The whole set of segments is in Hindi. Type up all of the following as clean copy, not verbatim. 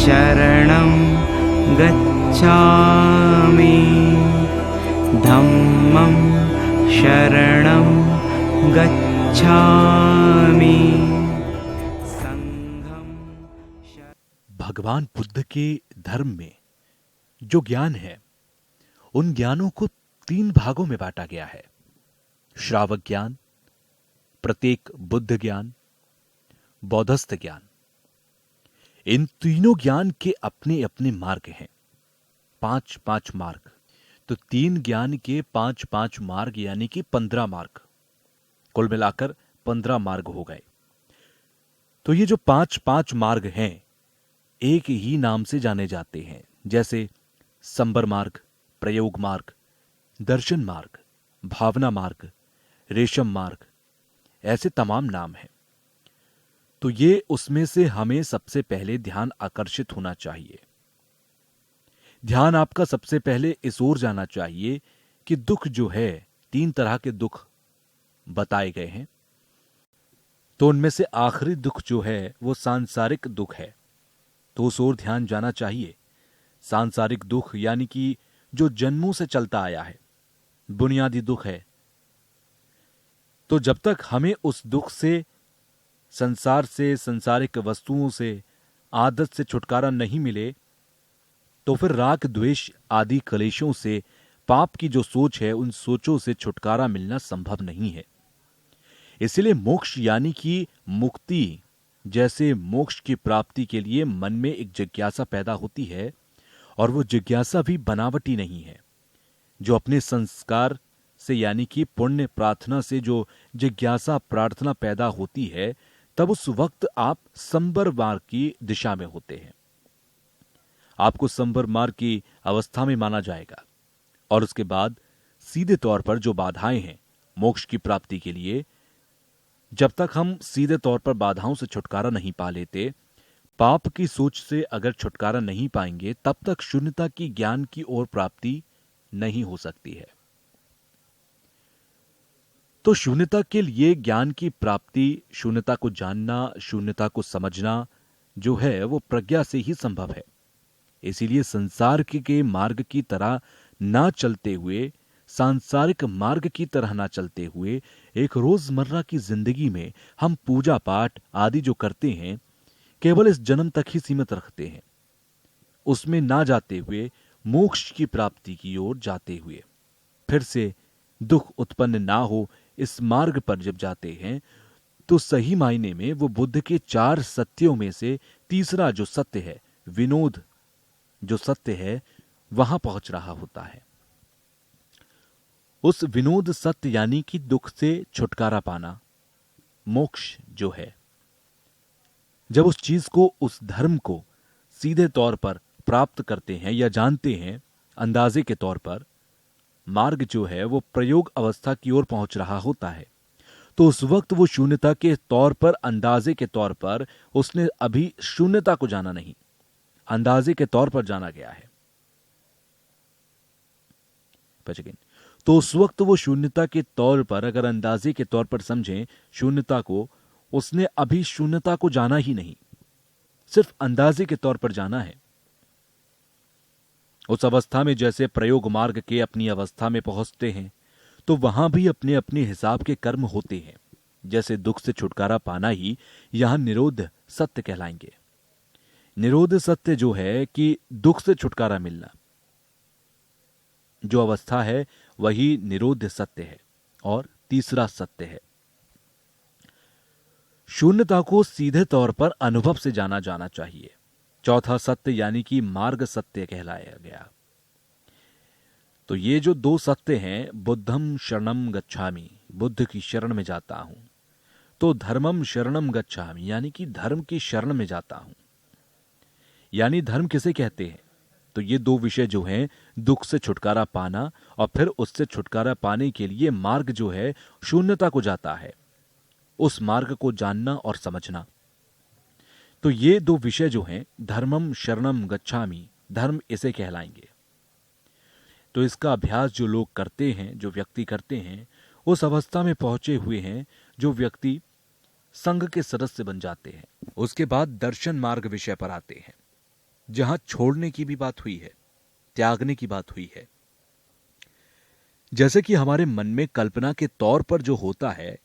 शरणं गच्छामि धम्मं शरणं गच्छामि संघं भगवान बुद्ध के धर्म में जो ज्ञान है उन ज्ञानों को 3 भागों में बांटा गया है। श्रावक ज्ञान, प्रत्येक बुद्ध ज्ञान, बौद्धस्थ ज्ञान। इन तीनों ज्ञान के अपने अपने मार्ग हैं, 5-5 मार्ग। तो 3 ज्ञान के 5-5 मार्ग यानी कि 15 मार्ग, कुल मिलाकर 15 मार्ग हो गए। तो ये जो 5-5 मार्ग हैं एक ही नाम से जाने जाते हैं, जैसे संबर मार्ग, प्रयोग मार्ग, दर्शन मार्ग, भावना मार्ग, रेशम मार्ग, ऐसे तमाम नाम हैं। तो ये उसमें से हमें सबसे पहले ध्यान आकर्षित होना चाहिए। ध्यान आपका सबसे पहले इस ओर जाना चाहिए कि दुख जो है, 3 तरह के दुख बताए गए हैं। तो उनमें से आखिरी दुख जो है वो सांसारिक दुख है, तो उस ओर ध्यान जाना चाहिए। सांसारिक दुख यानी कि जो जन्मों से चलता आया है, बुनियादी दुख है। तो जब तक हमें उस दुख से, संसार से, संसारिक वस्तुओं से, आदत से छुटकारा नहीं मिले, तो फिर राग द्वेष आदि कलेशों से, पाप की जो सोच है उन सोचों से छुटकारा मिलना संभव नहीं है। इसलिए मोक्ष यानी कि मुक्ति जैसे मोक्ष की प्राप्ति के लिए मन में एक जिज्ञासा पैदा होती है, और वो जिज्ञासा भी बनावटी नहीं है। जो अपने संस्कार से यानी कि पुण्य प्रार्थना से जो जिज्ञासा प्रार्थना पैदा होती है, तब उस वक्त आप संबर मार्ग की दिशा में होते हैं। आपको संबर मार्ग की अवस्था में माना जाएगा। और उसके बाद सीधे तौर पर जो बाधाएं हैं मोक्ष की प्राप्ति के लिए, जब तक हम सीधे तौर पर बाधाओं से छुटकारा नहीं पा लेते, पाप की सोच से अगर छुटकारा नहीं पाएंगे, तब तक शून्यता की ज्ञान की ओर प्राप्ति नहीं हो सकती है। तो शून्यता के लिए ज्ञान की प्राप्ति, शून्यता को जानना, शून्यता को समझना जो है वो प्रज्ञा से ही संभव है। इसीलिए संसार के मार्ग की तरह ना चलते हुए, सांसारिक मार्ग की तरह ना चलते हुए, एक रोजमर्रा की जिंदगी में हम पूजा पाठ आदि जो करते हैं केवल इस जन्म तक ही सीमित रखते हैं, उसमें ना जाते हुए मोक्ष की प्राप्ति की ओर जाते हुए फिर से दुख उत्पन्न ना हो इस मार्ग पर जब जाते हैं, तो सही मायने में वो बुद्ध के 4 सत्यों में से तीसरा जो सत्य है, विनोद जो सत्य है, वहां पहुंच रहा होता है। उस विनोद सत्य यानी कि दुख से छुटकारा पाना, मोक्ष जो है, जब उस चीज को, उस धर्म को सीधे तौर पर प्राप्त करते हैं या जानते हैं, अंदाजे के तौर पर मार्ग जो है वो प्रयोग अवस्था की ओर पहुंच रहा होता है, तो उस वक्त वो शून्यता के तौर पर, अंदाजे के तौर पर, उसने अभी शून्यता को जाना नहीं, अंदाजे के तौर पर जाना गया है। तो उस वक्त वो शून्यता के तौर पर, अगर अंदाजे के तौर पर समझें शून्यता को, उसने अभी शून्यता को जाना ही नहीं, सिर्फ अंदाजे के तौर पर जाना है। उस अवस्था में जैसे प्रयोग मार्ग के अपनी अवस्था में पहुंचते हैं, तो वहां भी अपने अपने हिसाब के कर्म होते हैं। जैसे दुख से छुटकारा पाना ही यहां निरोध सत्य कहलाएंगे। निरोध सत्य जो है कि दुख से छुटकारा मिलना, जो अवस्था है वही निरोध सत्य है। और तीसरा सत्य है, शून्यता को सीधे तौर पर अनुभव से जाना चाहिए। चौथा सत्य यानी कि मार्ग सत्य कहलाया गया। तो ये जो 2 सत्य हैं, बुद्धम शरणम गच्छामि, बुद्ध की शरण में जाता हूं, तो धर्मम शरणम गच्छामि यानी कि धर्म की शरण में जाता हूं। यानी धर्म किसे कहते हैं? तो ये 2 विषय जो हैं, दुख से छुटकारा पाना और फिर उससे छुटकारा पाने के लिए मार्ग जो है शून्यता को जाता है, उस मार्ग को जानना और समझना। तो ये 2 विषय जो हैं, धर्मम शरणम गच्छामि, धर्म इसे कहलाएंगे। तो इसका अभ्यास जो लोग करते हैं, जो व्यक्ति करते हैं, उस अवस्था में पहुंचे हुए हैं जो व्यक्ति संघ के सदस्य बन जाते हैं। उसके बाद दर्शन मार्ग विषय पर आते हैं। जहां छोड़ने की भी बात हुई है, त्यागने की बात हुई है। जैसे कि हमारे मन में कल्पना के तौर पर जो होता है,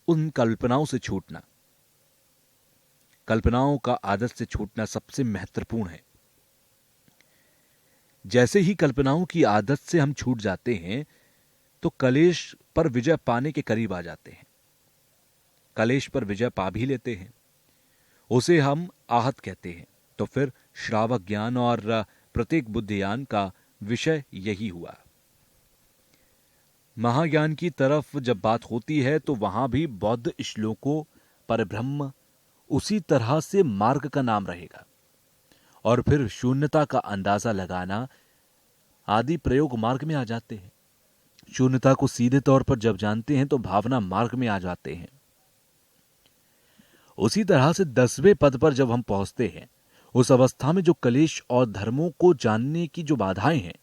उन कल्पनाओं से छूटना, कल्पनाओं का आदत से छूटना सबसे महत्वपूर्ण है। जैसे ही कल्पनाओं की आदत से हम छूट जाते हैं तो कलेश पर विजय पाने के करीब आ जाते हैं। कलेश पर विजय पा भी लेते हैं, उसे हम आहत कहते हैं। तो फिर श्रावक ज्ञान और प्रत्येक बुद्धियान का विषय यही हुआ। महाज्ञान की तरफ जब बात होती है तो वहां भी बौद्ध श्लोकों पर ब्रह्म उसी तरह से मार्ग का नाम रहेगा। और फिर शून्यता का अंदाजा लगाना आदि प्रयोग मार्ग में आ जाते हैं। शून्यता को सीधे तौर पर जब जानते हैं तो भावना मार्ग में आ जाते हैं। उसी तरह से 10वें पद पर जब हम पहुंचते हैं, उस अवस्था में जो कलेश और धर्मों को जानने की जो बाधाएं हैं,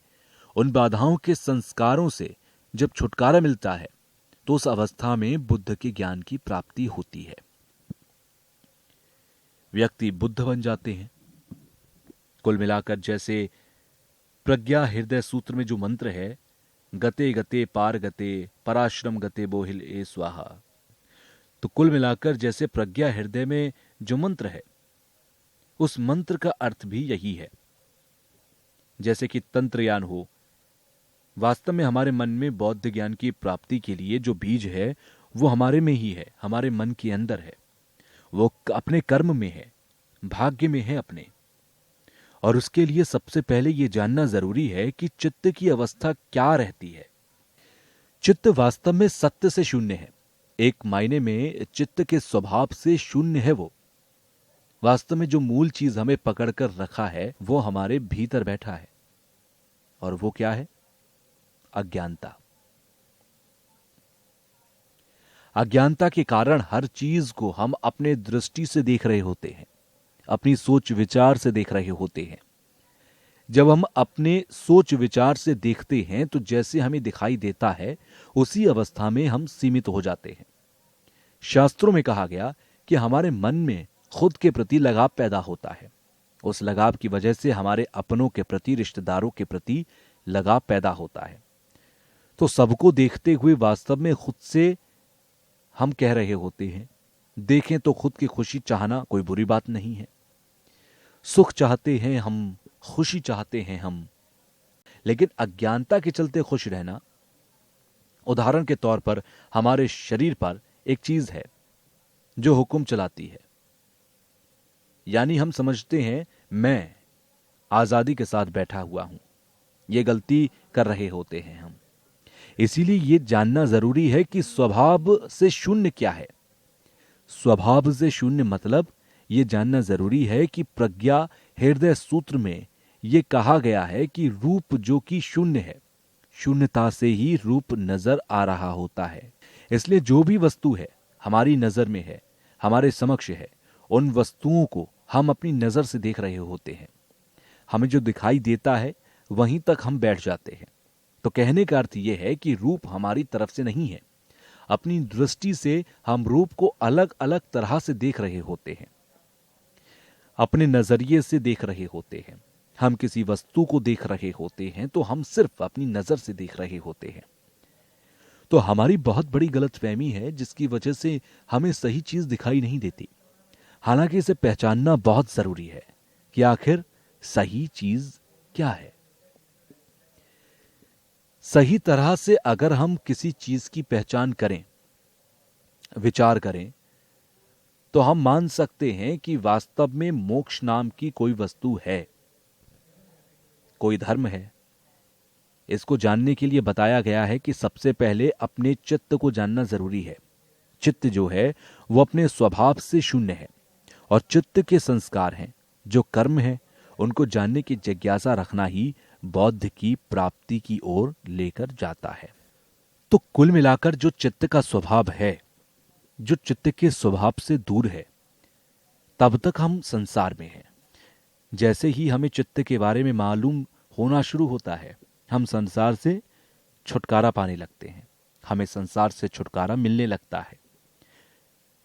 उन बाधाओं के संस्कारों से जब छुटकारा मिलता है तो उस अवस्था में बुद्ध के ज्ञान की प्राप्ति होती है। व्यक्ति बुद्ध बन जाते हैं। कुल मिलाकर जैसे प्रज्ञा हृदय सूत्र में जो मंत्र है, गते गते पार गते पराश्रम गते बोहिल ए स्वाहा, तो कुल मिलाकर जैसे प्रज्ञा हृदय में जो मंत्र है, उस मंत्र का अर्थ भी यही है। जैसे कि तंत्रयान हो, वास्तव में हमारे मन में बौद्ध ज्ञान की प्राप्ति के लिए जो बीज है वो हमारे में ही है, हमारे मन के अंदर है। वो अपने कर्म में है, भाग्य में है अपने। और उसके लिए सबसे पहले यह जानना जरूरी है कि चित्त की अवस्था क्या रहती है। चित्त वास्तव में सत्य से शून्य है। एक मायने में चित्त के स्वभाव से शून्य है। वो वास्तव में जो मूल चीज हमें पकड़कर रखा है वो हमारे भीतर बैठा है। और वो क्या है? अज्ञानता। अज्ञानता के कारण हर चीज को हम अपने दृष्टि से देख रहे होते हैं, अपनी सोच विचार से देख रहे होते हैं। जब हम अपने सोच विचार से देखते हैं तो जैसे हमें दिखाई देता है उसी अवस्था में हम सीमित हो जाते हैं। शास्त्रों में कहा गया कि हमारे मन में खुद के प्रति लगाव पैदा होता है। उस लगाव की वजह से हमारे अपनों के प्रति, रिश्तेदारों के प्रति लगाव पैदा होता है। तो सबको देखते हुए वास्तव में खुद से हम कह रहे होते हैं, देखें तो खुद की खुशी चाहना कोई बुरी बात नहीं है। सुख चाहते हैं हम, खुशी चाहते हैं हम, लेकिन अज्ञानता के चलते खुश रहना। उदाहरण के तौर पर हमारे शरीर पर एक चीज है जो हुक्म चलाती है, यानी हम समझते हैं मैं आजादी के साथ बैठा हुआ हूं। यह गलती कर रहे होते हैं हम। इसीलिए यह जानना जरूरी है कि स्वभाव से शून्य क्या है। स्वभाव से शून्य मतलब यह जानना जरूरी है कि प्रज्ञा हृदय सूत्र में यह कहा गया है कि रूप जो कि शून्य है, शून्यता से ही रूप नजर आ रहा होता है। इसलिए जो भी वस्तु है हमारी नजर में है, हमारे समक्ष है, उन वस्तुओं को हम अपनी नजर से देख रहे होते हैं। हमें जो दिखाई देता है वहीं तक हम बैठ जाते हैं। तो कहने का अर्थ यह है कि रूप हमारी तरफ से नहीं है। अपनी दृष्टि से हम रूप को अलग अलग तरह से देख रहे होते हैं, अपने नजरिए से देख रहे होते हैं। हम किसी वस्तु को देख रहे होते हैं तो हम सिर्फ अपनी नजर से देख रहे होते हैं। तो हमारी बहुत बड़ी गलतफहमी है जिसकी वजह से हमें सही चीज दिखाई नहीं देती। हालांकि इसे पहचानना बहुत जरूरी है कि आखिर सही चीज क्या है। सही तरह से अगर हम किसी चीज की पहचान करें, विचार करें, तो हम मान सकते हैं कि वास्तव में मोक्ष नाम की कोई वस्तु है, कोई धर्म है। इसको जानने के लिए बताया गया है कि सबसे पहले अपने चित्त को जानना जरूरी है। चित्त जो है वो अपने स्वभाव से शून्य है और चित्त के संस्कार हैं, जो कर्म है, उनको जानने की जिज्ञासा रखना ही बौद्ध की प्राप्ति की ओर लेकर जाता है। तो कुल मिलाकर जो चित्त का स्वभाव है, जो चित्त के स्वभाव से दूर है, तब तक हम संसार में हैं। जैसे ही हमें चित्त के बारे में मालूम होना शुरू होता है, हम संसार से छुटकारा पाने लगते हैं, हमें संसार से छुटकारा मिलने लगता है।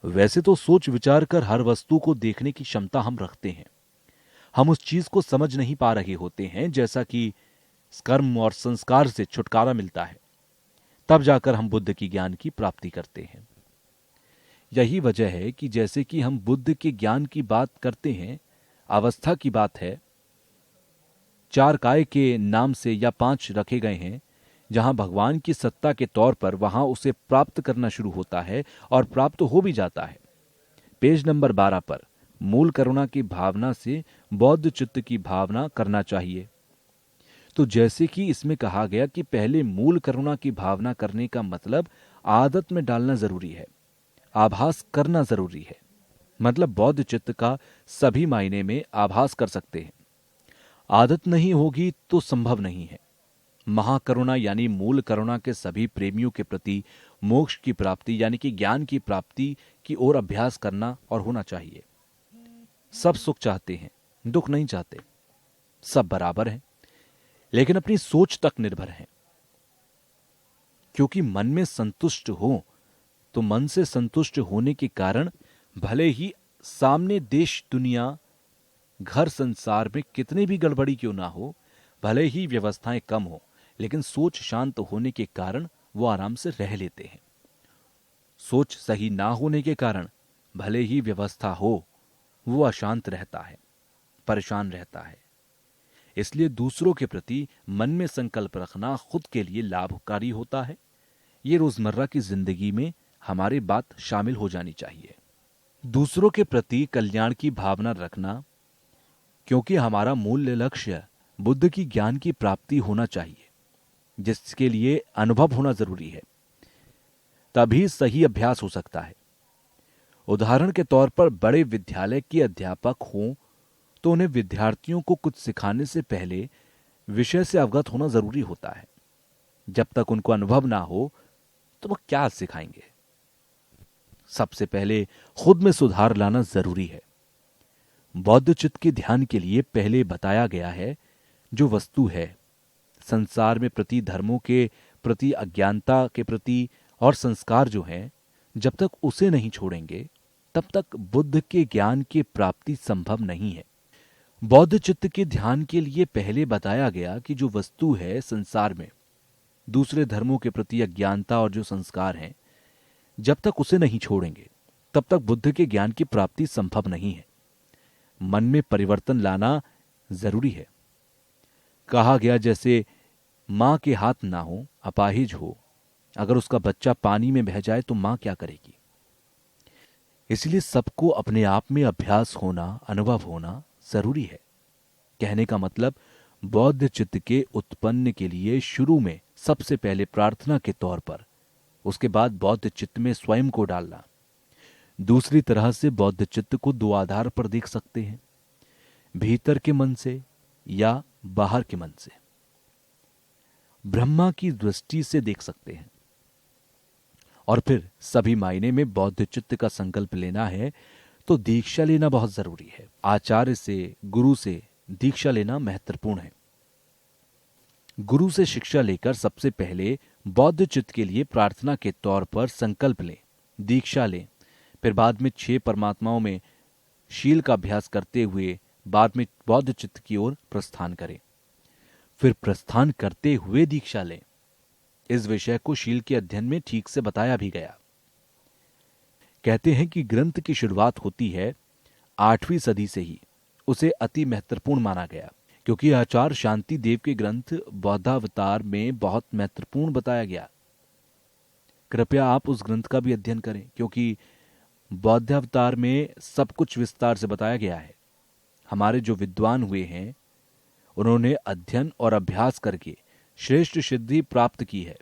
वैसे तो सोच विचार कर हर वस्तु को देखने की क्षमता हम रखते हैं। हम उस चीज को समझ नहीं पा रहे होते हैं, जैसा कि कर्म और संस्कार से छुटकारा मिलता है, तब जाकर हम बुद्ध की ज्ञान की प्राप्ति करते हैं। यही वजह है कि जैसे कि हम बुद्ध के ज्ञान की बात करते हैं, अवस्था की बात है, 4 काय के नाम से या 5 रखे गए हैं, जहां भगवान की सत्ता के तौर पर वहां उसे प्राप्त करना शुरू होता है और प्राप्त हो भी जाता है। पेज नंबर 12 पर मूल करुणा की भावना से बौद्ध चित्त की भावना करना चाहिए। तो जैसे कि इसमें कहा गया कि पहले मूल करुणा की भावना करने का मतलब आदत में डालना जरूरी है, आभास करना जरूरी है। मतलब बौद्ध चित्त का सभी मायने में आभास कर सकते हैं। आदत नहीं होगी तो संभव नहीं है। महाकरुणा यानी मूल करुणा के सभी प्रेमियों के प्रति मोक्ष की प्राप्ति यानी कि ज्ञान की प्राप्ति की ओर अभ्यास करना और होना चाहिए। सब सुख चाहते हैं, दुख नहीं चाहते, सब बराबर हैं, लेकिन अपनी सोच तक निर्भर हैं। क्योंकि मन में संतुष्ट हो तो मन से संतुष्ट होने के कारण भले ही सामने देश दुनिया घर संसार में कितनी भी गड़बड़ी क्यों ना हो, भले ही व्यवस्थाएं कम हो, लेकिन सोच शांत होने के कारण वो आराम से रह लेते हैं। सोच सही ना होने के कारण भले ही व्यवस्था हो, वो अशांत रहता है, परेशान रहता है। इसलिए दूसरों के प्रति मन में संकल्प रखना खुद के लिए लाभकारी होता है। ये रोजमर्रा की जिंदगी में हमारी बात शामिल हो जानी चाहिए। दूसरों के प्रति कल्याण की भावना रखना, क्योंकि हमारा मूल लक्ष्य बुद्ध की ज्ञान की प्राप्ति होना चाहिए, जिसके लिए अनुभव होना जरूरी है, तभी सही अभ्यास हो सकता है। उदाहरण के तौर पर बड़े विद्यालय के अध्यापक हों तो उन्हें विद्यार्थियों को कुछ सिखाने से पहले विषय से अवगत होना जरूरी होता है। जब तक उनको अनुभव ना हो तो वो क्या सिखाएंगे। सबसे पहले खुद में सुधार लाना जरूरी है। बौद्ध चित्त के ध्यान के लिए पहले बताया गया है, जो वस्तु है संसार में प्रति धर्मों के प्रति अज्ञानता के प्रति और संस्कार जो हैं, जब तक उसे नहीं छोड़ेंगे तब तक बुद्ध के ज्ञान की प्राप्ति संभव नहीं है। बौद्ध चित्त के ध्यान के लिए पहले बताया गया कि जो वस्तु है संसार में दूसरे धर्मों के प्रति अज्ञानता और जो संस्कार हैं, जब तक उसे नहीं छोड़ेंगे तब तक बुद्ध के ज्ञान की प्राप्ति संभव नहीं है। मन में परिवर्तन लाना जरूरी है। कहा गया जैसे मां के हाथ ना हो, अपाहिज हो, अगर उसका बच्चा पानी में बह जाए तो मां क्या करेगी। इसलिए सबको अपने आप में अभ्यास होना, अनुभव होना जरूरी है। कहने का मतलब बौद्ध चित्त के उत्पन्न के लिए शुरू में सबसे पहले प्रार्थना के तौर पर, उसके बाद बौद्ध चित्त में स्वयं को डालना। दूसरी तरह से बौद्ध चित्त को 2 आधार पर देख सकते हैं, भीतर के मन से या बाहर के मन से। ब्रह्मा की दृष्टि से देख सकते हैं। और फिर सभी मायने में बौद्ध चित्त का संकल्प लेना है तो दीक्षा लेना बहुत जरूरी है। आचार्य से, गुरु से दीक्षा लेना महत्वपूर्ण है। गुरु से शिक्षा लेकर सबसे पहले बौद्ध चित्त के लिए प्रार्थना के तौर पर संकल्प लें, दीक्षा लें। फिर बाद में 6 परमात्माओं में शील का अभ्यास करते हुए बाद में बौद्ध चित्त की ओर प्रस्थान करें। फिर प्रस्थान करते हुए दीक्षा लें। इस विषय को शील के अध्ययन में ठीक से बताया भी गया। कहते हैं कि ग्रंथ की शुरुआत होती है 8वीं सदी से ही। उसे अति महत्वपूर्ण माना गया क्योंकि आचार्य शांति देव के ग्रंथ बौद्धावतार में बहुत महत्वपूर्ण बताया गया। कृपया आप उस ग्रंथ का भी अध्ययन करें, क्योंकि बौद्धावतार में सब कुछ विस्तार से बताया गया है। हमारे जो विद्वान हुए हैं उन्होंने अध्ययन और अभ्यास करके श्रेष्ठ सिद्धि प्राप्त की है।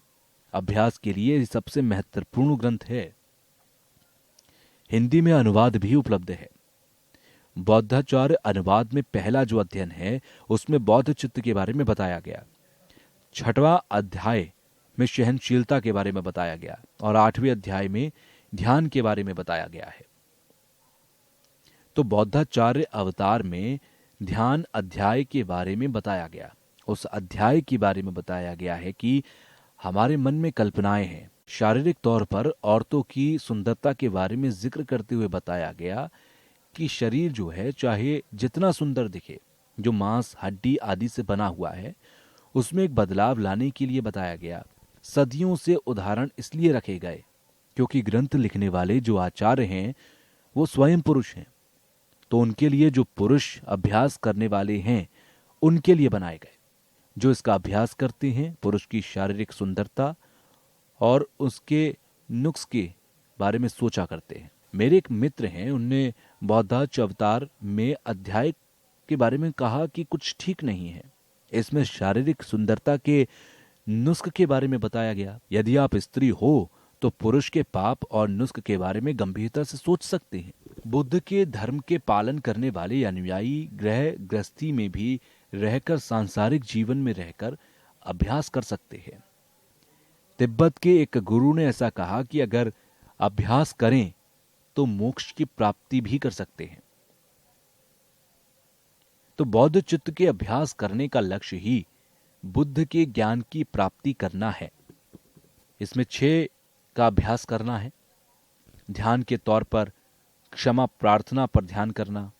अभ्यास के लिए सबसे महत्वपूर्ण ग्रंथ है। हिंदी में अनुवाद भी उपलब्ध है। बौद्धाचार्य अनुवाद में पहला जो अध्ययन है उसमें बौद्ध चित्त के बारे में बताया गया। 6वां अध्याय में सहनशीलता के बारे में बताया गया और 8वें अध्याय में ध्यान के बारे में बताया गया है। तो बौद्धाचार्य अवतार में ध्यान अध्याय के बारे में बताया गया। उस अध्याय के बारे में बताया गया है कि हमारे मन में कल्पनाएं हैं। शारीरिक तौर पर औरतों की सुंदरता के बारे में जिक्र करते हुए बताया गया कि शरीर जो है चाहे जितना सुंदर दिखे, जो मांस हड्डी आदि से बना हुआ है, उसमें एक बदलाव लाने के लिए बताया गया। सदियों से उदाहरण इसलिए रखे गए क्योंकि ग्रंथ लिखने वाले जो आचार्य हैं वो स्वयं पुरुष हैं, तो उनके लिए जो पुरुष अभ्यास करने वाले हैं उनके लिए बनाए गए। जो इसका अभ्यास करते हैं पुरुष की शारीरिक सुंदरता और उसके नुक्स के बारे में सोचा करते हैं। मेरे एक मित्र हैं, उनने बौद्धाच अवतार में अध्याय के बारे में कहा कि कुछ ठीक नहीं है। इसमें शारीरिक सुंदरता के नुस्ख के बारे में बताया गया। यदि आप स्त्री हो तो पुरुष के पाप और नुस्ख के बारे में गंभीरता से सोच सकते हैं। बुद्ध के धर्म के पालन करने वाले अनुयायी ग्रह गृहस्थी में भी रहकर, सांसारिक जीवन में रहकर अभ्यास कर सकते हैं। तिब्बत के एक गुरु ने ऐसा कहा कि अगर अभ्यास करें तो मोक्ष की प्राप्ति भी कर सकते हैं। तो बौद्ध चित्त के अभ्यास करने का लक्ष्य ही बुद्ध के ज्ञान की प्राप्ति करना है। इसमें 6 का अभ्यास करना है। ध्यान के तौर पर क्षमा प्रार्थना पर ध्यान करना,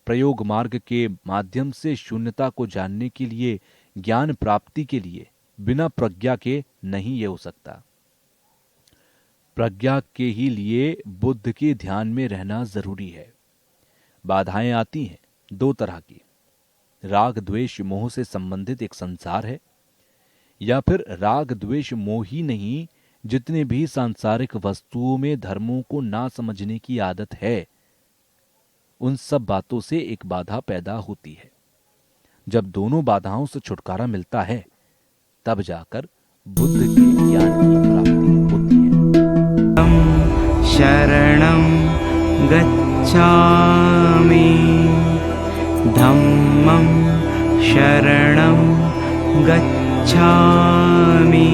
प्रयोग मार्ग के माध्यम से शून्यता को जानने के लिए, ज्ञान प्राप्ति के लिए बिना प्रज्ञा के नहीं ये हो सकता। प्रज्ञा के ही लिए बुद्ध के ध्यान में रहना जरूरी है। बाधाएं आती हैं 2 तरह की, राग द्वेष मोह से संबंधित एक संसार है, या फिर राग द्वेष मोह ही नहीं, जितने भी सांसारिक वस्तुओं में धर्मों को ना समझने की आदत है, उन सब बातों से एक बाधा पैदा होती है। जब दोनों बाधाओं से छुटकारा मिलता है तब जाकर बुद्ध के ज्ञान की प्राप्ति होती है। शरणं गच्छामि धम्मं शरणं गच्छामि